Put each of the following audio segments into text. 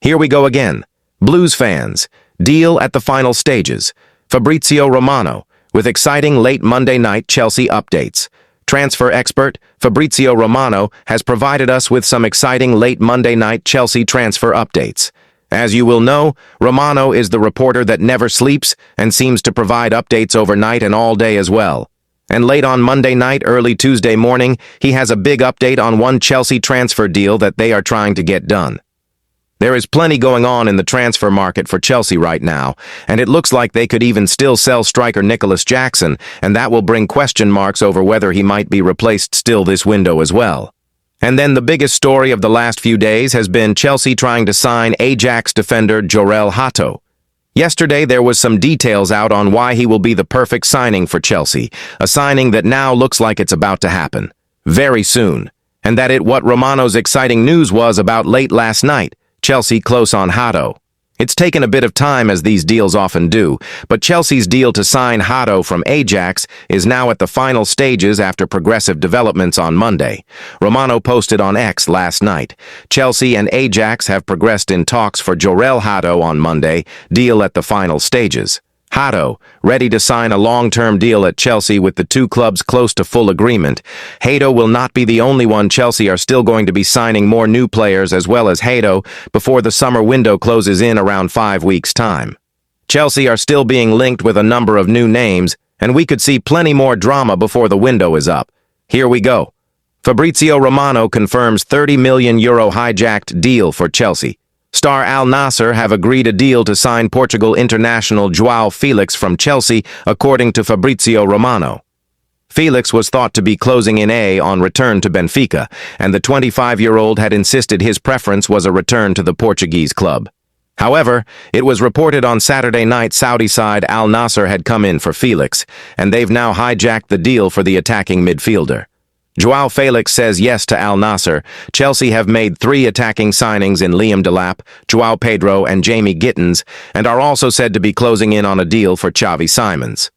Here we go again. Blues fans, deal at the final stages. Fabrizio Romano, with exciting late Monday night Chelsea updates. Transfer expert Fabrizio Romano has provided us with some exciting late Monday night Chelsea transfer updates. As you will know, Romano is the reporter that never sleeps and seems to provide updates overnight and all day as well. And late on Monday night, early Tuesday morning, he has a big update on one Chelsea transfer deal that they are trying to get done. There is plenty going on in the transfer market for Chelsea right now, and it looks like they could even still sell striker Nicholas Jackson, and that will bring question marks over whether he might be replaced still this window as well. And then the biggest story of the last few days has been Chelsea trying to sign Ajax defender Jorrel Hato. Yesterday, there was some details out on why he will be the perfect signing for Chelsea, a signing that now looks like it's about to happen, very soon, and that what Romano's exciting news was about late last night, Chelsea close on Hato. It's taken a bit of time, as these deals often do, but Chelsea's deal to sign Hato from Ajax is now at the final stages after progressive developments on Monday. Romano posted on X last night. Chelsea and Ajax have progressed in talks for Jorrel Hato on Monday, deal at the final stages. Hato, ready to sign a long-term deal at Chelsea with the two clubs close to full agreement. Hato will not be the only one. Chelsea are still going to be signing more new players as well as Hato before the summer window closes in around 5 weeks' time. Chelsea are still being linked with a number of new names, and we could see plenty more drama before the window is up. Here we go. Fabrizio Romano confirms €30 million hijacked deal for Chelsea. Star Al Nassr have agreed a deal to sign Portugal international João Felix from Chelsea, according to Fabrizio Romano. Felix was thought to be closing in on return to Benfica, and the 25-year-old had insisted his preference was a return to the Portuguese club. However, it was reported on Saturday night Saudi side Al Nassr had come in for Felix, and they've now hijacked the deal for the attacking midfielder. João Felix says yes to Al Nassr. Chelsea have made 3 attacking signings in Liam Delap, João Pedro, and Jamie Gittins, and are also said to be closing in on a deal for Xavi Simons.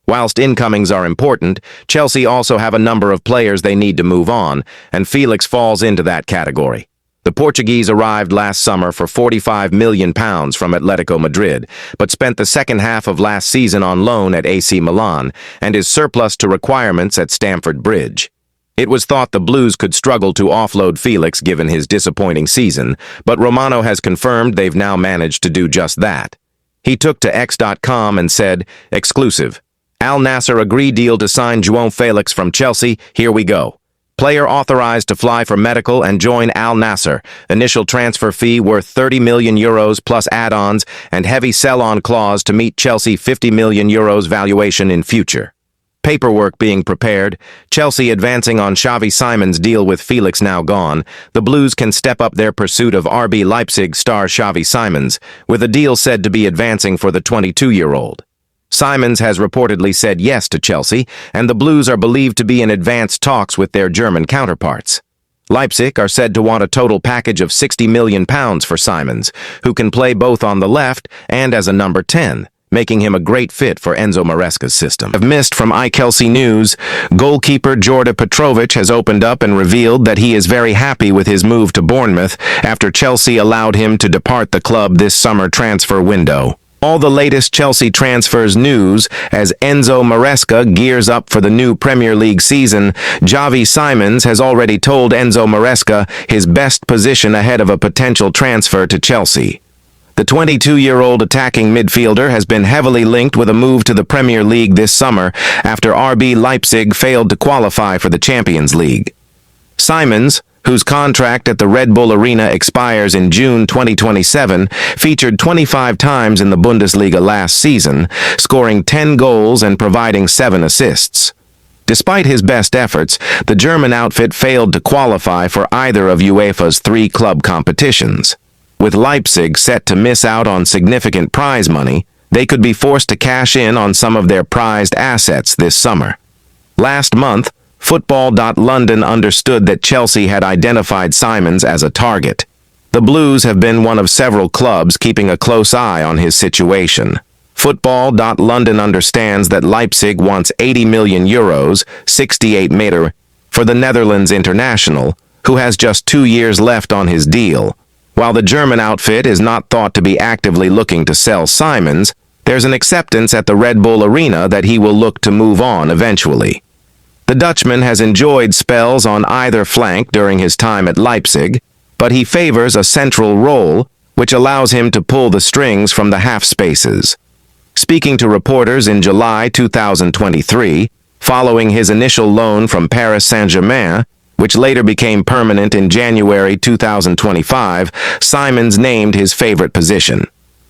Whilst incomings are important, Chelsea also have a number of players they need to move on, and Felix falls into that category. The Portuguese arrived last summer for £45 million from Atletico Madrid, but spent the second half of last season on loan at AC Milan and is surplus to requirements at Stamford Bridge. It was thought the Blues could struggle to offload Felix given his disappointing season, but Romano has confirmed they've now managed to do just that. He took to X.com and said, "Exclusive. Al Nassr agree deal to sign João Felix from Chelsea. Here we go. Player authorized to fly for medical and join Al Nassr. Initial transfer fee worth €30 million plus add-ons and heavy sell-on clause to meet Chelsea €50 million valuation in future." Paperwork being prepared, Chelsea advancing on Xavi Simons' deal with Felix now gone, the Blues can step up their pursuit of RB Leipzig star Xavi Simons, with a deal said to be advancing for the 22-year-old. Simons has reportedly said yes to Chelsea, and the Blues are believed to be in advanced talks with their German counterparts. Leipzig are said to want a total package of £60 million for Simons, who can play both on the left and as a number 10. Making him a great fit for Enzo Maresca's system. Have missed from iChelsea News, goalkeeper Jordan Petrovic has opened up and revealed that he is very happy with his move to Bournemouth after Chelsea allowed him to depart the club this summer transfer window. All the latest Chelsea transfers news as Enzo Maresca gears up for the new Premier League season. Xavi Simons has already told Enzo Maresca his best position ahead of a potential transfer to Chelsea. The 22-year-old attacking midfielder has been heavily linked with a move to the Premier League this summer after RB Leipzig failed to qualify for the Champions League. Simons, whose contract at the Red Bull Arena expires in June 2027, featured 25 times in the Bundesliga last season, scoring 10 goals and providing 7 assists. Despite his best efforts, the German outfit failed to qualify for either of UEFA's 3 club competitions. With Leipzig set to miss out on significant prize money, they could be forced to cash in on some of their prized assets this summer. Last month, Football.London understood that Chelsea had identified Simons as a target. The Blues have been one of several clubs keeping a close eye on his situation. Football.London understands that Leipzig wants €80 million, 68 meter, for the Netherlands international, who has just 2 years left on his deal. While the German outfit is not thought to be actively looking to sell Simons, there's an acceptance at the Red Bull Arena that he will look to move on eventually. The Dutchman has enjoyed spells on either flank during his time at Leipzig, but he favors a central role, which allows him to pull the strings from the half spaces. Speaking to reporters in July 2023, following his initial loan from Paris Saint-Germain, which later became permanent in January 2025, Simons named his favorite position.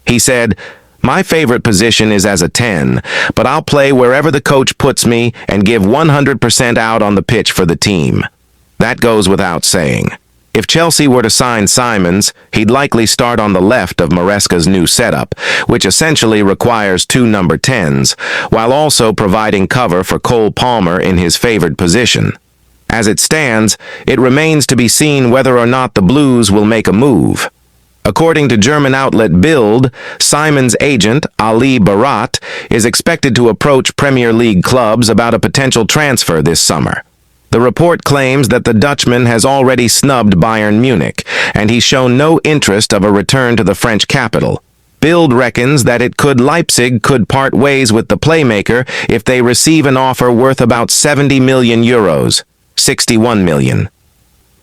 He said, "My favorite position is as a 10, but I'll play wherever the coach puts me and give 100% out on the pitch for the team." That goes without saying. If Chelsea were to sign Simons, he'd likely start on the left of Maresca's new setup, which essentially requires two number 10s, while also providing cover for Cole Palmer in his favored position. As it stands, it remains to be seen whether or not the Blues will make a move. According to German outlet Bild, Simons' agent, Ali Barat, is expected to approach Premier League clubs about a potential transfer this summer. The report claims that the Dutchman has already snubbed Bayern Munich, and he's shown no interest of a return to the French capital. Bild reckons that Leipzig could part ways with the playmaker if they receive an offer worth about 70 million euros, 61 million.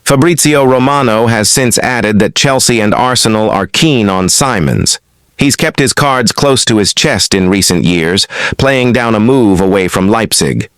Fabrizio Romano has since added that Chelsea and Arsenal are keen on Simons. He's kept his cards close to his chest in recent years, playing down a move away from Leipzig.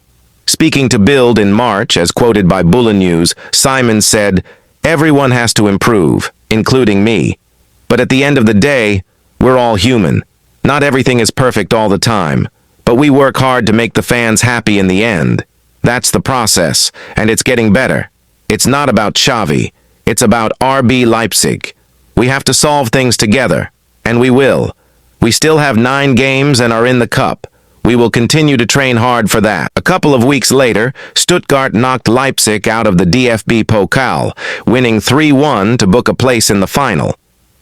Speaking to Bild in March, as quoted by Bullen News, Simons said, "Everyone has to improve, including me. But at the end of the day, we're all human. Not everything is perfect all the time, but we work hard to make the fans happy in the end. That's the process, and it's getting better. It's not about Xavi. It's about RB Leipzig. We have to solve things together, and we will. We still have 9 games and are in the cup. We will continue to train hard for that." A couple of weeks later, Stuttgart knocked Leipzig out of the DFB Pokal, winning 3-1 to book a place in the final.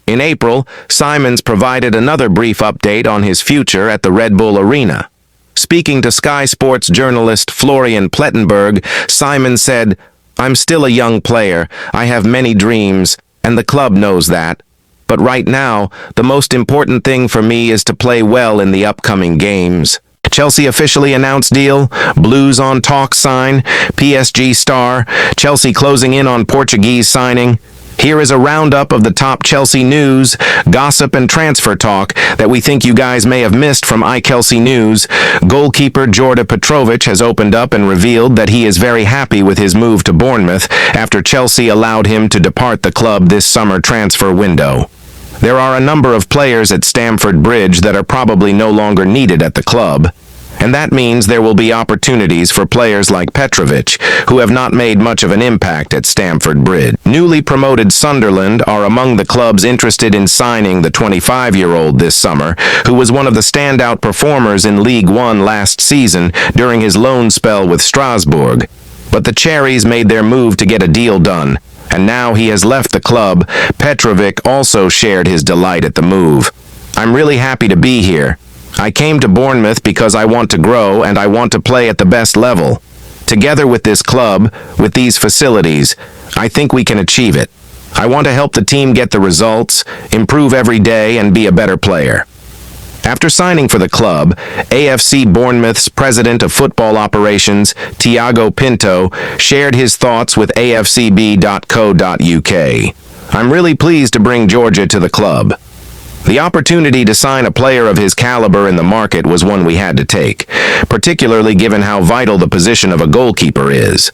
In April, Simons provided another brief update on his future at the Red Bull Arena. Speaking to Sky Sports journalist Florian Plettenberg, Simons said, "I'm still a young player, I have many dreams, and the club knows that. But right now, the most important thing for me is to play well in the upcoming games." Chelsea officially announced deal, Blues on talk sign, PSG star, Chelsea closing in on Portuguese signing. Here is a roundup of the top Chelsea news, gossip and transfer talk that we think you guys may have missed from iChelsea News. Goalkeeper Jordan Petrovic has opened up and revealed that he is very happy with his move to Bournemouth after Chelsea allowed him to depart the club this summer transfer window. There are a number of players at Stamford Bridge that are probably no longer needed at the club, and that means there will be opportunities for players like Petrovic, who have not made much of an impact at Stamford Bridge. Newly promoted Sunderland are among the clubs interested in signing the 25-year-old this summer, who was one of the standout performers in League One last season during his loan spell with Strasbourg. But the Cherries made their move to get a deal done, and now he has left the club. Petrovic also shared his delight at the move. "I'm really happy to be here. I came to Bournemouth because I want to grow and I want to play at the best level. Together with this club, with these facilities, I think we can achieve it. I want to help the team get the results, improve every day, and be a better player." After signing for the club, AFC Bournemouth's president of football operations, Tiago Pinto, shared his thoughts with afcb.co.uk. "I'm really pleased to bring Georgia to the club. The opportunity to sign a player of his caliber in the market was one we had to take, particularly given how vital the position of a goalkeeper is.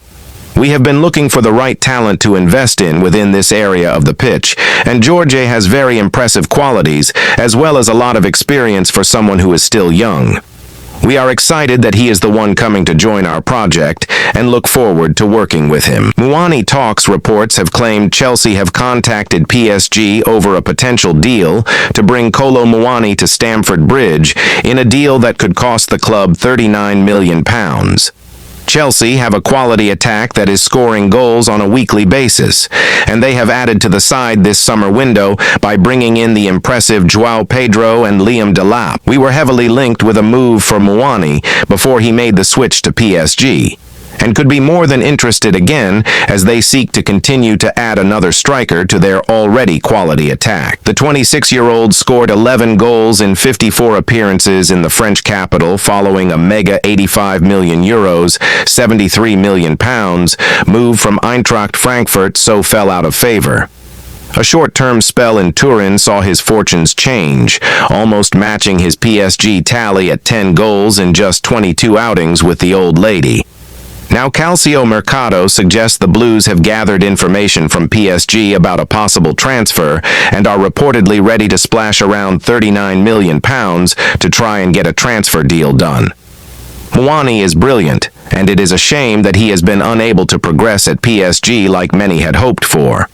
We have been looking for the right talent to invest in within this area of the pitch, and Jorge has very impressive qualities, as well as a lot of experience for someone who is still young. We are excited that he is the one coming to join our project and look forward to working with him." Muani Talks reports have claimed Chelsea have contacted PSG over a potential deal to bring Kolo Muani to Stamford Bridge in a deal that could cost the club £39 million. Chelsea have a quality attack that is scoring goals on a weekly basis, and they have added to the side this summer window by bringing in the impressive João Pedro and Liam Delap. We were heavily linked with a move for Muani before he made the switch to PSG. and could be more than interested again as they seek to continue to add another striker to their already quality attack. The 26-year-old scored 11 goals in 54 appearances in the French capital following a mega €85 million, £73 million move from Eintracht Frankfurt, so fell out of favor. A short-term spell in Turin saw his fortunes change, almost matching his PSG tally at 10 goals in just 22 outings with the old lady. Now Calcio Mercato suggests the Blues have gathered information from PSG about a possible transfer and are reportedly ready to splash around £39 million to try and get a transfer deal done. Muani is brilliant, and it is a shame that he has been unable to progress at PSG like many had hoped for.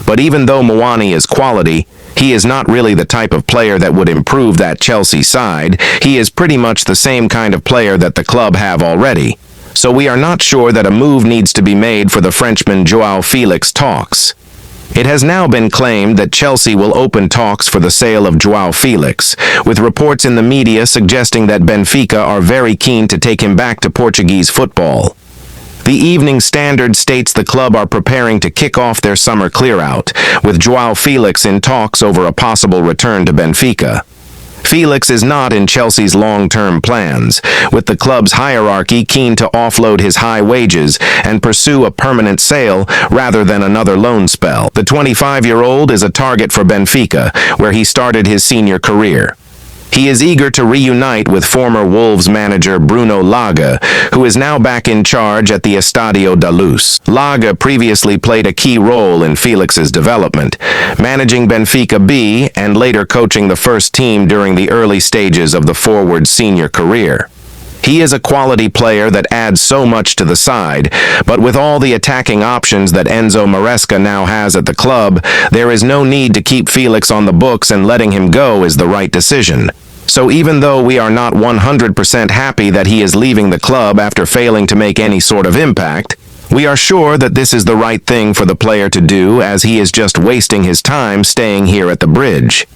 But even though Muani is quality, he is not really the type of player that would improve that Chelsea side. He is pretty much the same kind of player that the club have already. So we are not sure that a move needs to be made for the Frenchman João Felix talks. It has now been claimed that Chelsea will open talks for the sale of João Felix, with reports in the media suggesting that Benfica are very keen to take him back to Portuguese football. The Evening Standard states the club are preparing to kick off their summer clear-out, with João Felix in talks over a possible return to Benfica. Felix is not in Chelsea's long-term plans, with the club's hierarchy keen to offload his high wages and pursue a permanent sale rather than another loan spell. The 25-year-old is a target for Benfica, where he started his senior career. He is eager to reunite with former Wolves manager Bruno Lage, who is now back in charge at the Estadio da Luz. Lage previously played a key role in Felix's development, managing Benfica B and later coaching the first team during the early stages of the forward's senior career. He is a quality player that adds so much to the side, but with all the attacking options that Enzo Maresca now has at the club, there is no need to keep Felix on the books, and letting him go is the right decision. So even though we are not 100% happy that he is leaving the club after failing to make any sort of impact, we are sure that this is the right thing for the player to do, as he is just wasting his time staying here at the bridge.